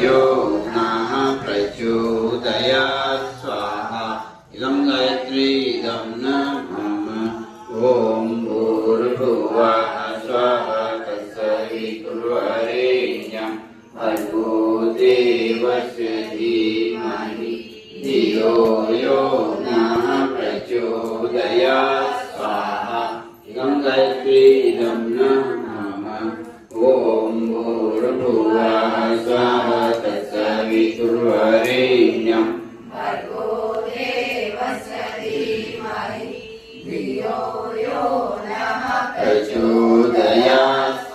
यो नः प्रचोदयात् स्वाहा इदं गायत्री इदं न मम ॐ भूर्भुवः स्वः तत्सवितुर्वरेण्यं भर्गो देवस्य धीमहि धियो यो नः प्रचोदयात् स्वाहा इदं गायत्री इदं न मम ॐ भूर्भुवः स्वः तत्सवितुर्वरेण्यं भर्गो देवस्य धीमहि धियो यो नः प्रचोदयात्